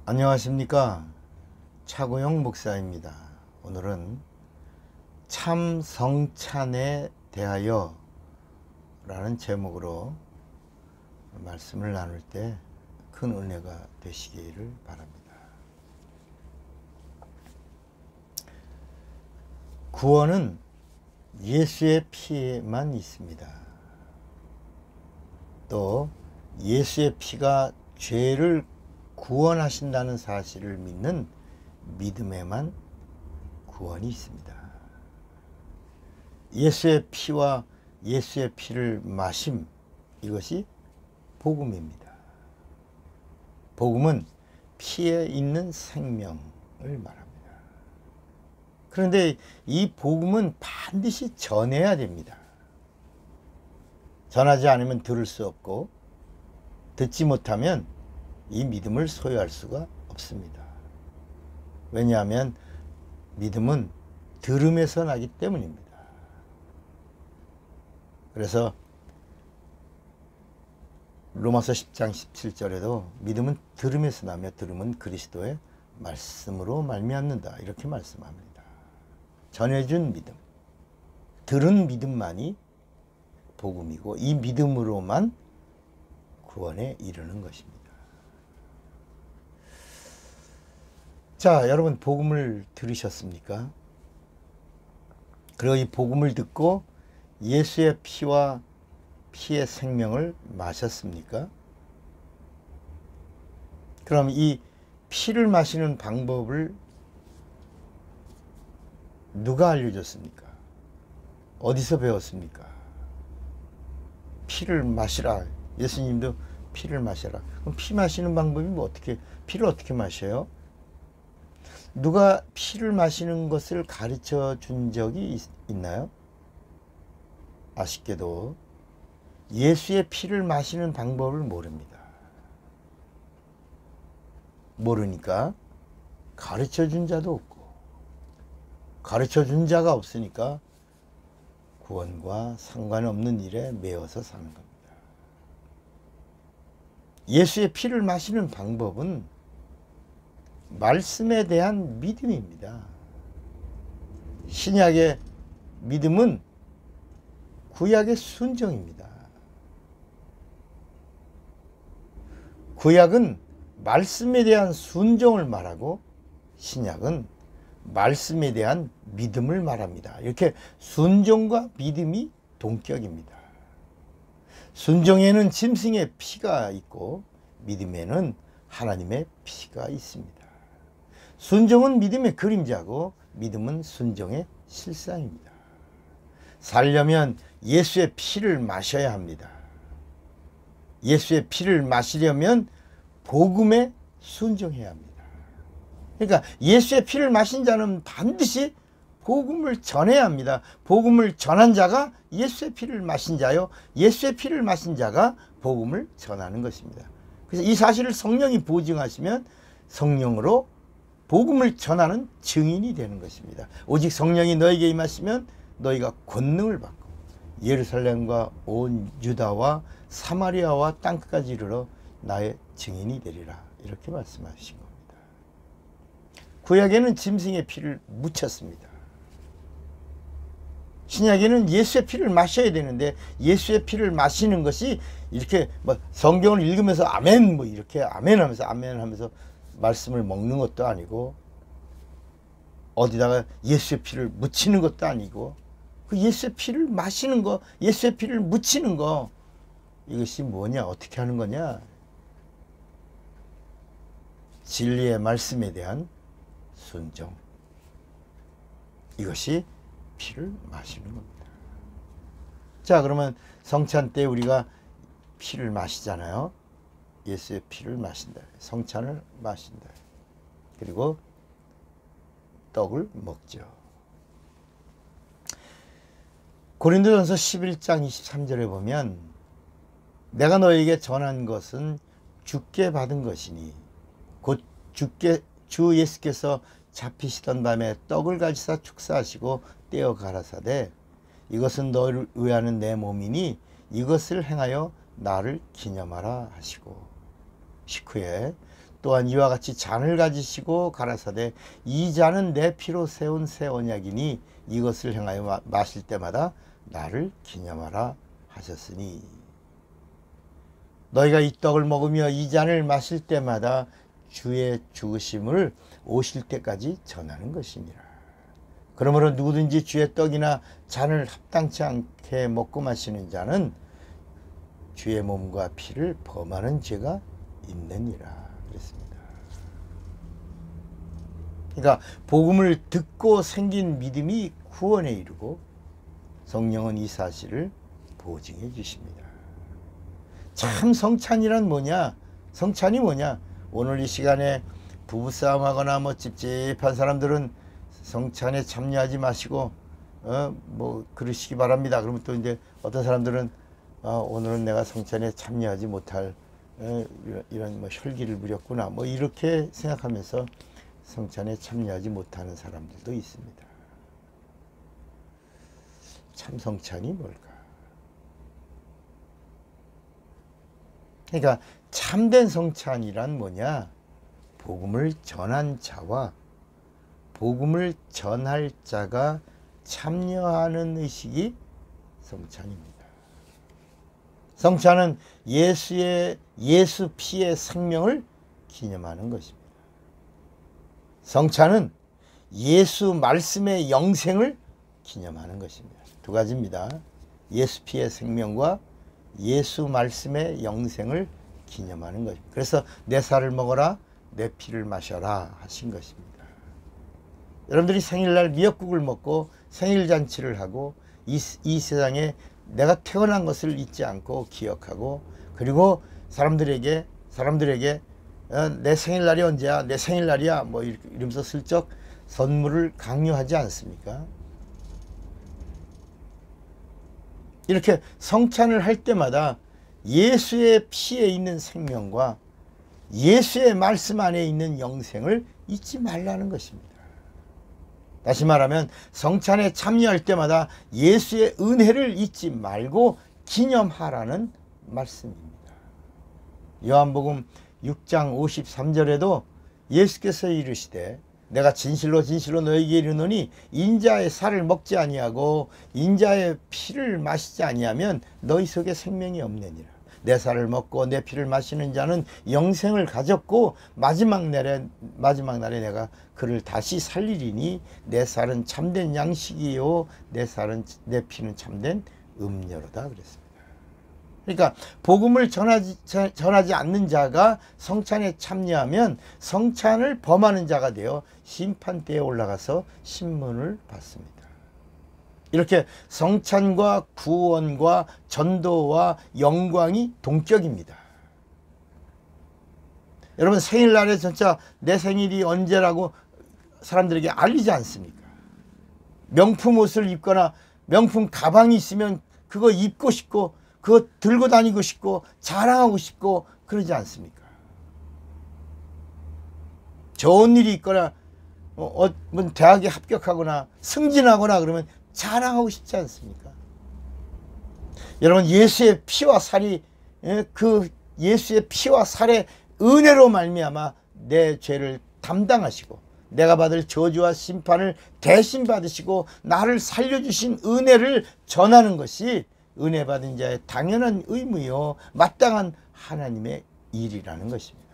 안녕하십니까. 차고영 목사입니다. 오늘은 참 성찬에 대하여 라는 제목으로 말씀을 나눌 때 큰 은혜가 되시기를 바랍니다. 구원은 예수의 피에만 있습니다. 또 예수의 피가 죄를 구원하신다는 사실을 믿는 믿음에만 구원이 있습니다. 예수의 피와 예수의 피를 마심, 이것이 복음입니다. 복음은 피에 있는 생명을 말합니다. 그런데 이 복음은 반드시 전해야 됩니다. 전하지 않으면 들을 수 없고, 듣지 못하면 이 믿음을 소유할 수가 없습니다. 왜냐하면 믿음은 들음에서 나기 때문입니다. 그래서 로마서 10장 17절에도 믿음은 들음에서 나며 들음은 그리스도의 말씀으로 말미암는다, 이렇게 말씀합니다. 전해준 믿음, 들은 믿음만이 복음이고, 이 믿음으로만 구원에 이르는 것입니다. 자, 여러분, 복음을 들으셨습니까? 그리고 이 복음을 듣고 예수의 피와 피의 생명을 마셨습니까? 그럼 이 피를 마시는 방법을 누가 알려줬습니까? 어디서 배웠습니까? 피를 마시라. 예수님도 피를 마셔라. 그럼 피 마시는 방법이 피를 어떻게 마셔요? 누가 피를 마시는 것을 가르쳐 준 적이 있나요? 아쉽게도 예수의 피를 마시는 방법을 모릅니다. 모르니까 가르쳐 준 자도 없고, 가르쳐 준 자가 없으니까 구원과 상관없는 일에 매여서 사는 겁니다. 예수의 피를 마시는 방법은 말씀에 대한 믿음입니다. 신약의 믿음은 구약의 순종입니다. 구약은 말씀에 대한 순종을 말하고, 신약은 말씀에 대한 믿음을 말합니다. 이렇게 순종과 믿음이 동격입니다. 순종에는 짐승의 피가 있고, 믿음에는 하나님의 피가 있습니다. 순종은 믿음의 그림자고, 믿음은 순종의 실상입니다. 살려면 예수의 피를 마셔야 합니다. 예수의 피를 마시려면 복음에 순종해야 합니다. 그러니까 예수의 피를 마신 자는 반드시 복음을 전해야 합니다. 복음을 전한 자가 예수의 피를 마신 자요, 예수의 피를 마신 자가 복음을 전하는 것입니다. 그래서 이 사실을 성령이 보증하시면 성령으로 복음을 전하는 증인이 되는 것입니다. 오직 성령이 너에게 임하시면 너희가 권능을 받고 예루살렘과 온 유다와 사마리아와 땅끝까지 이르러 나의 증인이 되리라, 이렇게 말씀하신 겁니다. 구약에는 짐승의 피를 묻혔습니다. 신약에는 예수의 피를 마셔야 되는데, 예수의 피를 마시는 것이 이렇게 성경을 읽으면서 아멘 이렇게 아멘 하면서 말씀을 먹는 것도 아니고, 어디다가 예수의 피를 묻히는 것도 아니고, 그 예수의 피를 마시는 거, 예수의 피를 묻히는 거, 이것이 뭐냐, 어떻게 하는 거냐? 진리의 말씀에 대한 순종, 이것이 피를 마시는 겁니다. 자, 그러면 성찬 때 우리가 피를 마시잖아요. 예수의 피를 마신다, 성찬을 마신다, 그리고 떡을 먹죠. 고린도전서 11장 23절에 보면, 내가 너에게 전한 것은 주께 받은 것이니 곧 주 예수께서 잡히시던 밤에 떡을 가지사 축사하시고 떼어 가라사대, 이것은 너를 위하는 내 몸이니 이것을 행하여 나를 기념하라 하시고, 식후에 또한 이와 같이 잔을 가지시고 가라사대 이 잔은 내 피로 세운 새 언약이니 이것을 행하여 마실 때마다 나를 기념하라 하셨으니 너희가 이 떡을 먹으며 이 잔을 마실 때마다 주의 죽으심을 오실 때까지 전하는 것이니라. 그러므로 누구든지 주의 떡이나 잔을 합당치 않게 먹고 마시는 자는 주의 몸과 피를 범하는 죄가 있느니라 그랬습니다. 그러니까 복음을 듣고 생긴 믿음이 구원에 이르고 성령은 이 사실을 보증해 주십니다. 참 성찬이란 뭐냐? 성찬이 뭐냐? 오늘 이 시간에 부부싸움하거나 뭐 찝찝한 사람들은 성찬에 참여하지 마시고 뭐 그러시기 바랍니다. 그러면 또 이제 어떤 사람들은 오늘은 내가 성찬에 참여하지 못할 이런 뭐 혈기를 부렸구나 뭐 이렇게 생각하면서 성찬에 참여하지 못하는 사람들도 있습니다. 참 성찬이 뭘까? 그러니까 참된 성찬이란 뭐냐? 복음을 전한 자와 복음을 전할 자가 참여하는 의식이 성찬입니다. 성찬은 예수 피의 생명을 기념하는 것입니다. 성찬은 예수 말씀의 영생을 기념하는 것입니다. 두 가지입니다. 예수 피의 생명과 예수 말씀의 영생을 기념하는 것입니다. 그래서 내 살을 먹어라 내 피를 마셔라 하신 것입니다. 여러분들이 생일날 미역국을 먹고 생일잔치를 하고 이 세상에 내가 태어난 것을 잊지 않고 기억하고 그리고 사람들에게 내 생일날이 언제야? 내 생일날이야? 뭐 이러면서 슬쩍 선물을 강요하지 않습니까? 이렇게 성찬을 할 때마다 예수의 피에 있는 생명과 예수의 말씀 안에 있는 영생을 잊지 말라는 것입니다. 다시 말하면 성찬에 참여할 때마다 예수의 은혜를 잊지 말고 기념하라는 말씀입니다. 요한복음 6장 53절에도 예수께서 이르시되 내가 진실로 진실로 너희에게 이르노니 인자의 살을 먹지 아니하고 인자의 피를 마시지 아니하면 너희 속에 생명이 없느니라. 내 살을 먹고 내 피를 마시는 자는 영생을 가졌고 마지막 날에 내가 그를 다시 살리리니 내 살은 참된 양식이요 내 피는 참된 음료로다 그랬습니다. 그러니까 복음을 전하지 않는 자가 성찬에 참여하면 성찬을 범하는 자가 되어 심판대에 올라가서 신문을 받습니다. 이렇게 성찬과 구원과 전도와 영광이 동격입니다. 여러분 생일날에 진짜 내 생일이 언제라고 사람들에게 알리지 않습니까? 명품 옷을 입거나 명품 가방이 있으면 그거 입고 싶고 그거 들고 다니고 싶고 자랑하고 싶고 그러지 않습니까? 좋은 일이 있거나 대학에 합격하거나 승진하거나 그러면 자랑하고 싶지 않습니까? 여러분 예수의 피와 살이 그 예수의 피와 살의 은혜로 말미암아 내 죄를 담당하시고 내가 받을 저주와 심판을 대신 받으시고 나를 살려주신 은혜를 전하는 것이 은혜 받은 자의 당연한 의무요 마땅한 하나님의 일이라는 것입니다.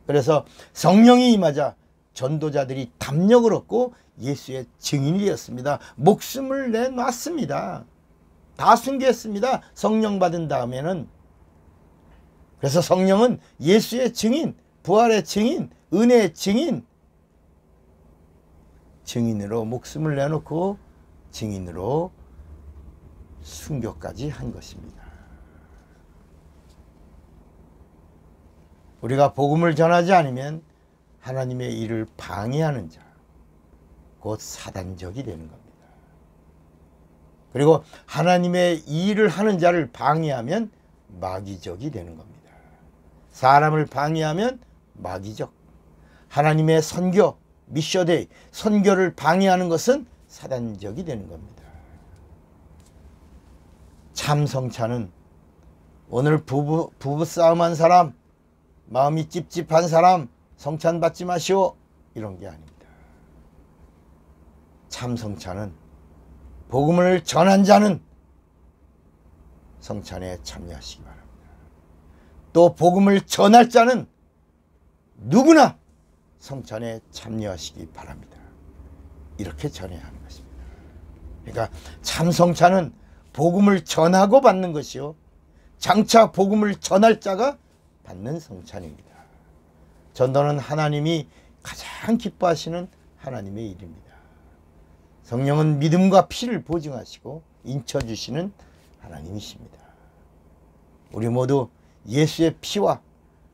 그래서 성령이 임하자 전도자들이 담력을 얻고 예수의 증인이 되었습니다. 목숨을 내놨습니다. 다 순교했습니다. 성령 받은 다음에는. 그래서 성령은 예수의 증인, 부활의 증인, 은혜의 증인, 증인으로 목숨을 내놓고 증인으로 순교까지 한 것입니다. 우리가 복음을 전하지 않으면 하나님의 일을 방해하는 자, 곧 사단적이 되는 겁니다. 그리고 하나님의 일을 하는 자를 방해하면 마귀적이 되는 겁니다. 사람을 방해하면 마귀적, 하나님의 선교, 미셔데이, 선교를 방해하는 것은 사단적이 되는 겁니다. 참 성찬은 오늘 부부 싸움한 사람, 마음이 찝찝한 사람 성찬 받지 마시오, 이런 게 아닙니다. 참 성찬은 복음을 전한 자는 성찬에 참여하시기 바랍니다. 또 복음을 전할 자는 누구나 성찬에 참여하시기 바랍니다. 이렇게 전해야 하는 것입니다. 그러니까 참 성찬은 복음을 전하고 받는 것이요, 장차 복음을 전할 자가 받는 성찬입니다. 전도는 하나님이 가장 기뻐하시는 하나님의 일입니다. 성령은 믿음과 피를 보증하시고 인쳐주시는 하나님이십니다. 우리 모두 예수의 피와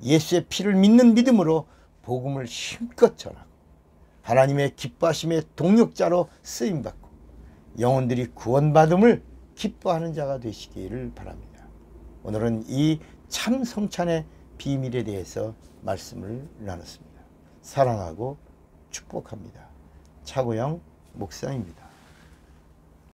예수의 피를 믿는 믿음으로 복음을 힘껏 전하고 하나님의 기뻐하심의 동력자로 쓰임받고 영혼들이 구원받음을 기뻐하는 자가 되시기를 바랍니다. 오늘은 이 참 성찬의 비밀에 대해서 말씀을 나눴습니다. 사랑하고 축복합니다. 차고영 목사입니다.